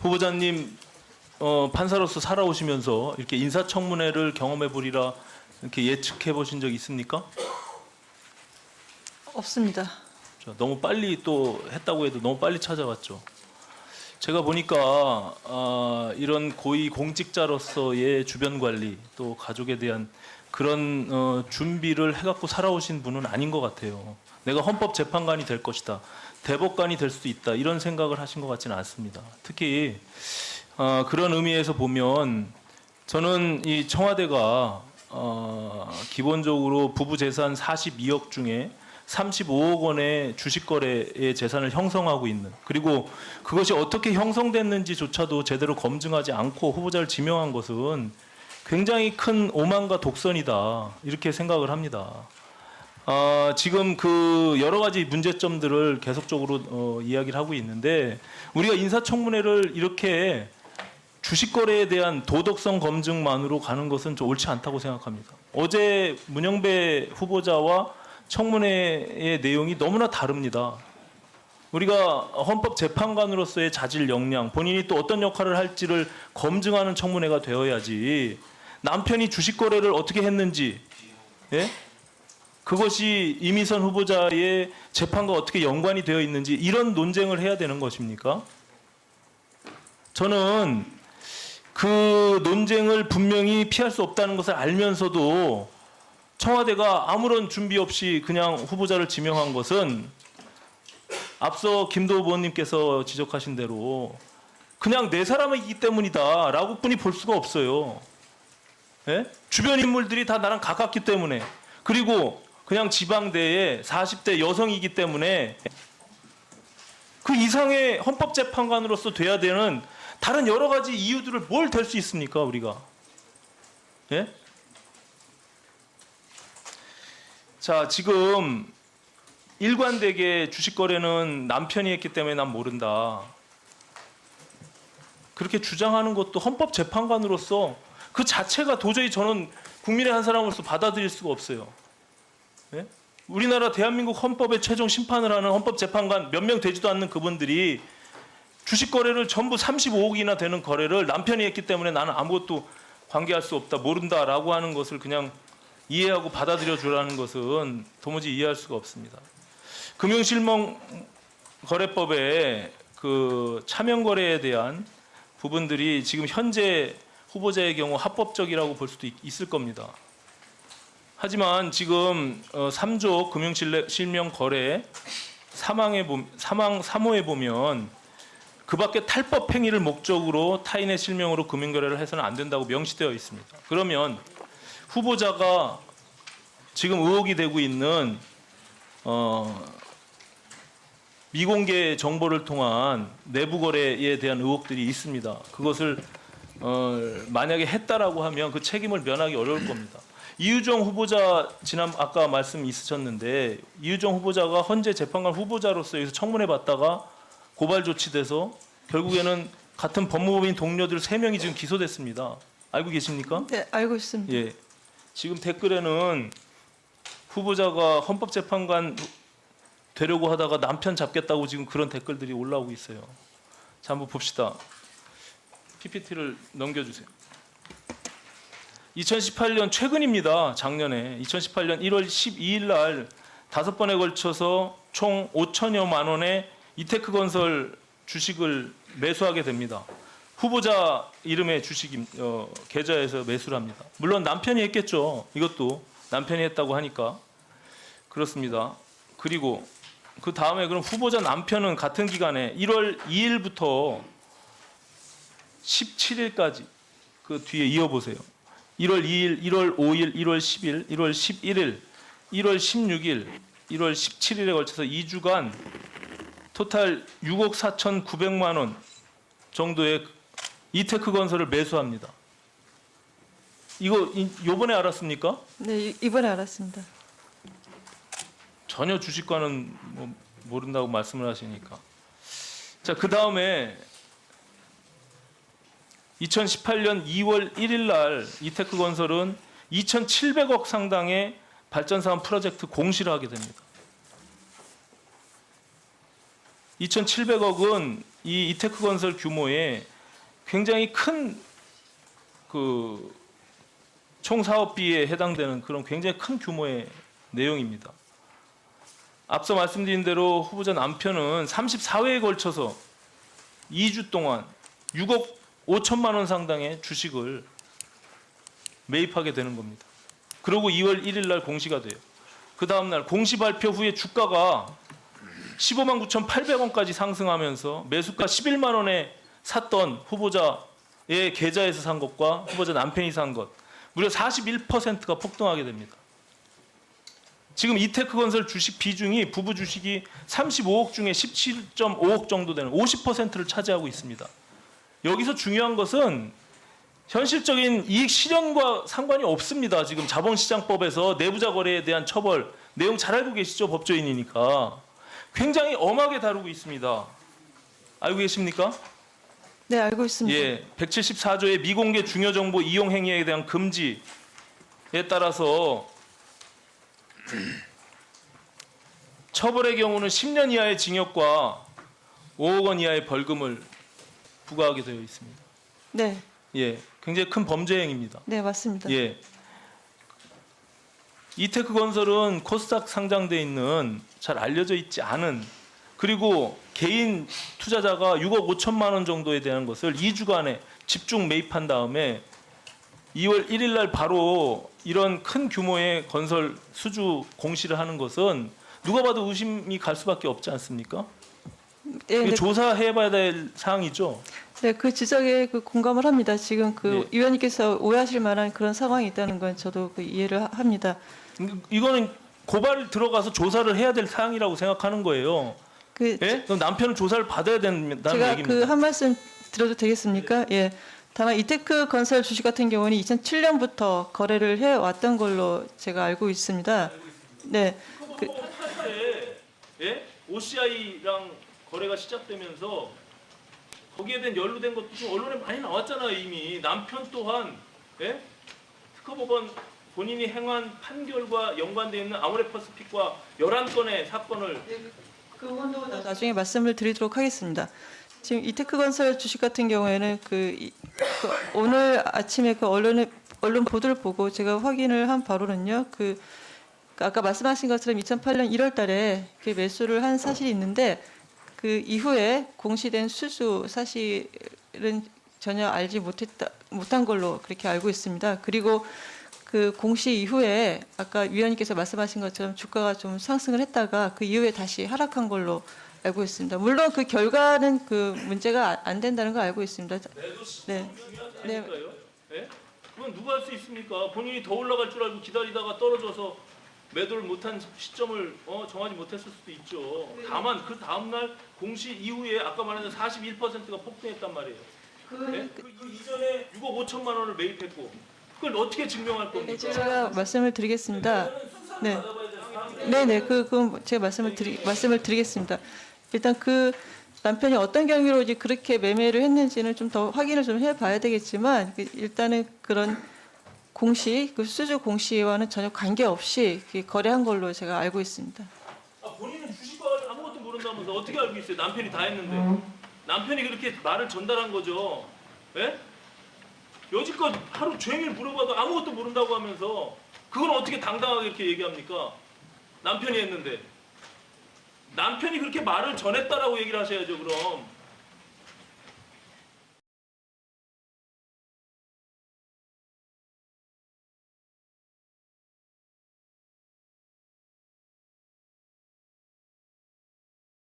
후보자님 판사로서 살아오시면서 이렇게 인사청문회를 경험해 보리라 이렇게 예측해 보신 적 있습니까? 없습니다. 너무 빨리 또 했다고 해도 너무 빨리 찾아왔죠. 제가 보니까 이런 고위 공직자로서의 주변 관리 또 가족에 대한 그런 준비를 해갖고 살아오신 분은 아닌 것 같아요. 내가 헌법재판관이 될 것이다, 대법관이 될 수도 있다 이런 생각을 하신 것 같지는 않습니다. 특히 그런 의미에서 보면 저는 이 청와대가 기본적으로 부부 재산 42억 중에 35억 원의 주식 거래의 재산을 형성하고 있는, 그리고 그것이 어떻게 형성됐는지조차도 제대로 검증하지 않고 후보자를 지명한 것은 굉장히 큰 오만과 독선이다 이렇게 생각을 합니다. 지금 그 여러 가지 문제점들을 계속적으로 이야기를 하고 있는데, 우리가 인사청문회를 이렇게 주식 거래에 대한 도덕성 검증만으로 가는 것은 좀 옳지 않다고 생각합니다. 어제 문영배 후보자와 청문회의 내용이 너무나 다릅니다. 우리가 헌법재판관으로서의 자질 역량, 본인이 또 어떤 역할을 할지를 검증하는 청문회가 되어야지, 남편이 주식 거래를 어떻게 했는지, 예? 그것이 이미선 후보자의 재판과 어떻게 연관이 되어 있는지 이런 논쟁을 해야 되는 것입니까? 저는 그 논쟁을 분명히 피할 수 없다는 것을 알면서도 청와대가 아무런 준비 없이 그냥 후보자를 지명한 것은 앞서 김도우 의원님께서 지적하신 대로 그냥 내 사람이기 때문이다 라고 뿐이 볼 수가 없어요. 예? 주변 인물들이 다 나랑 가깝기 때문에, 그리고 그냥 지방대의 40대 여성이기 때문에 그 이상의 헌법재판관으로서 돼야 되는 다른 여러 가지 이유들을 뭘 댈 수 있습니까, 우리가? 예? 자, 지금 일관되게 주식 거래는 남편이 했기 때문에 난 모른다, 그렇게 주장하는 것도 헌법재판관으로서 그 자체가 도저히 저는 국민의 한 사람으로서 받아들일 수가 없어요. 예? 우리나라 대한민국 헌법에 최종 심판을 하는 헌법재판관 몇 명 되지도 않는 그분들이 주식 거래를 전부 35억이나 되는 거래를 남편이 했기 때문에 나는 아무것도 관계할 수 없다, 모른다라고 하는 것을 그냥 이해하고 받아들여 주라는 것은 도무지 이해할 수가 없습니다. 금융실명거래법에 그 차명 거래에 대한 부분들이 지금 현재 후보자의 경우 합법적이라고 볼 수도 있을 겁니다. 하지만 지금 3조 금융실명거래 3호에 보면 그 밖에 탈법 행위를 목적으로 타인의 실명으로 금융거래를 해서는 안 된다고 명시되어 있습니다. 그러면 후보자가 지금 의혹이 되고 있는 미공개 정보를 통한 내부 거래에 대한 의혹들이 있습니다. 그것을 만약에 했다라고 하면 그 책임을 면하기 어려울 겁니다. 이유정 후보자 아까 말씀 있으셨는데, 이유정 후보자가 헌재 재판관 후보자로서 여기서 청문회 받다가 고발 조치돼서 결국에는 같은 법무법인 동료들 3명이 지금 기소됐습니다. 알고 계십니까? 네, 알고 있습니다. 예. 지금 댓글에는 후보자가 헌법재판관 되려고 하다가 남편 잡겠다고 지금 그런 댓글들이 올라오고 있어요. 자, 한번 봅시다. PPT를 넘겨주세요. 2018년 최근입니다. 작년에 2018년 1월 12일 날 5번에 걸쳐서 총 5천여만 원의 이테크건설 주식을 매수하게 됩니다. 후보자 이름의 주식 계좌에서 매수를 합니다. 물론 남편이 했겠죠. 이것도 남편이 했다고 하니까 그렇습니다. 그리고 그 다음에 그럼 후보자 남편은 같은 기간에 1월 2일부터 17일까지 그 뒤에 이어보세요. 1월 2일, 1월 5일, 1월 10일, 1월 11일, 1월 16일, 1월 17일에 걸쳐서 2주간 토탈 6억 4,900만 원 정도의 이테크 건설을 매수합니다. 이거 요번에 알았습니까? 네, 이번에 알았습니다. 전혀 주식과는 뭐 모른다고 말씀을 하시니까. 자, 그 다음에 2018년 2월 1일 날 이테크 건설은 2,700억 상당의 발전사업 프로젝트 공시를 하게 됩니다. 2,700억은 이 이테크건설 규모의 굉장히 큰 그 총사업비에 해당되는 그런 굉장히 큰 규모의 내용입니다. 앞서 말씀드린 대로 후보자 남편은 34회에 걸쳐서 2주 동안 6억 5천만 원 상당의 주식을 매입하게 되는 겁니다. 그리고 2월 1일 날 공시가 돼요. 그 다음 날 공시 발표 후에 주가가 15만 9,800원까지 상승하면서 매수가 11만 원에 샀던 후보자의 계좌에서 산 것과 후보자 남편이 산 것 무려 41%가 폭등하게 됩니다. 지금 이테크건설 주식 비중이 부부 주식이 35억 중에 17.5억 정도 되는 50%를 차지하고 있습니다. 여기서 중요한 것은 현실적인 이익 실현과 상관이 없습니다. 지금 자본시장법에서 내부자 거래에 대한 처벌 내용 잘 알고 계시죠? 법조인이니까. 굉장히 엄하게 다루고 있습니다. 알고 계십니까? 네, 알고 있습니다. 예, 174조의 미공개 중요 정보 이용 행위에 대한 금지에 따라서 처벌의 경우는 10년 이하의 징역과 5억 원 이하의 벌금을 부과하게 되어 있습니다. 네, 예, 굉장히 큰 범죄 행위입니다. 네, 맞습니다. 예. 이테크건설은 코스닥 상장돼 있는 잘 알려져 있지 않은 그리고 개인 투자자가 6억 5천만 원 정도에 대한 것을 2주간에 집중 매입한 다음에 2월 1일 날 바로 이런 큰 규모의 건설 수주 공시를 하는 것은 누가 봐도 의심이 갈 수밖에 없지 않습니까? 네, 네, 조사해봐야 될 사항이죠. 네, 그 지적에 그 공감을 합니다. 지금 그 예. 위원님께서 오해하실 만한 그런 상황이 있다는 건 저도 그 이해를 합니다. 이거는 고발 들어가서 조사를 해야 될 사항이라고 생각하는 거예요. 그 예? 그럼 남편은 조사를 받아야 된다는 제가 얘기입니다. 그 한 말씀 드려도 되겠습니까? 예. 다만 이테크 건설 주식 같은 경우는 2007년부터 거래를 해 왔던 걸로 제가 알고 있습니다. 네. 그 8대 예? OCI랑 거래가 시작되면서 거기에 대한 연루된 것도 지금 언론에 많이 나왔잖아요. 이미 남편 또한 예? 특허법원 본인이 행한 판결과 연관되어 있는 아모레퍼시픽과 11건의 사건을 그 부분도 나중에 말씀을 드리도록 하겠습니다. 지금 이테크건설 주식 같은 경우에는 그 오늘 아침에 그 언론 보도를 보고 제가 확인을 한 바로는요. 그 아까 말씀하신 것처럼 2008년 1월달에 매수를 한 사실이 있는데 그 이후에 공시된 수수 사실은 전혀 알지 못한 걸로 그렇게 알고 있습니다. 그리고 그 공시 이후에 아까 위원님께서 말씀하신 것처럼 주가가 좀 상승을 했다가 그 이후에 다시 하락한 걸로 알고 있습니다. 물론 그 결과는 그 문제가 안 된다는 걸 알고 있습니다. 매도 시점이 네. 중요하다니까요. 예? 그건 누가 할 수 있습니까? 본인이 더 올라갈 줄 알고 기다리다가 떨어져서 매도를 못한 시점을 정하지 못했을 수도 있죠. 다만 그 다음 날 공시 이후에 아까 말한 41%가 폭등했단 말이에요. 예? 그 이전에 6억 5천만 원을 매입했고 그걸 어떻게 증명할 겁니까? 제가 말씀을 드리겠습니다. 네. 받아봐야 될 사항이에요. 네네, 그건 제가 말씀을 드리겠습니다. 일단 그 남편이 어떤 경위로 이제 그렇게 매매를 했는지는 좀 더 확인을 좀 해봐야 되겠지만 일단은 그런 공시, 그 수주 공시와는 전혀 관계없이 거래한 걸로 제가 알고 있습니다. 아, 본인은 주식을 아무것도 모른다면서 어떻게 알고 있어요? 남편이 다 했는데. 남편이 그렇게 말을 전달한 거죠. 예? 여지껏 하루 종일 물어봐도 아무것도 모른다고 하면서 그걸 어떻게 당당하게 이렇게 얘기합니까? 남편이 했는데. 남편이 그렇게 말을 전했다라고 얘기를 하셔야죠, 그럼.